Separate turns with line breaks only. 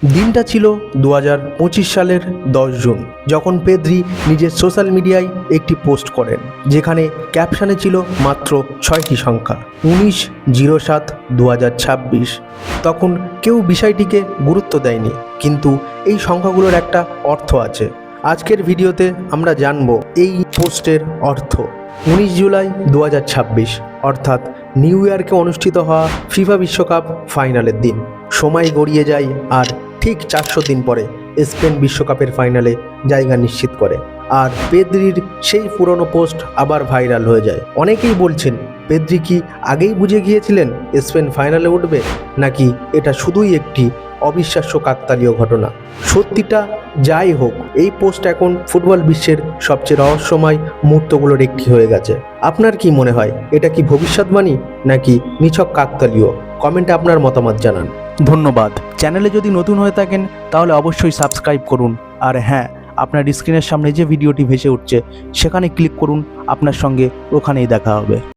দিনটা ছিল 2025 সালের 10 জুন, যখন পেদ্রি নিজের সোশ্যাল মিডিয়ায় একটি পোস্ট করেন, যেখানে ক্যাপশনে ছিল মাত্র 6টি সংখ্যা, 19/07/2026। তখন কেউ বিষয়টিকে গুরুত্ব দেয়নি, কিন্তু এই সংখ্যাগুলোর একটা অর্থ আছে। আজকের ভিডিওতে আমরা জানব এই পোস্টের অর্থ। 19 জুলাই 2026, অর্থাৎ নিউ ইয়র্কে অনুষ্ঠিত হওয়া ফিফা বিশ্বকাপ ফাইনালের দিন। সময় গড়িয়ে যায় আর ঠিক 400 দিন পরে স্পেন বিশ্বকাপের ফাইনালে জায়গা নিশ্চিত করে। আর পেদ্রির সেই পুরনো পোস্ট আবার ভাইরাল হয়ে যায়। অনেকেই বলছেন, পেদ্রি কি আগেই বুঝে গিয়েছিলেন স্পেন ফাইনালে উঠবে, নাকি এটা শুধুই একটি অবিশ্বাস্য কাকতালীয় ঘটনা। সত্যিটা যাই হোক, এই পোস্ট এখন ফুটবল বিশ্বের সবচেয়ে রহস্যময় মুহূর্তগুলোর একটি হয়ে গেছে। আপনার কি মনে হয়, এটা কি ভবিষ্যৎবাণী নাকি নিছক কাকতালীয়? কমেন্টে আপনার মতামত জানান। ধন্যবাদ। চ্যানেলে যদি নতুন হয়ে থাকেন তাহলে অবশ্যই সাবস্ক্রাইব করুন। আর হ্যাঁ, আপনার স্ক্রিনের সামনে যে ভিডিওটি ভেসে উঠছে সেখানে ক্লিক করুন। আপনার সঙ্গে ওখানেই দেখা হবে।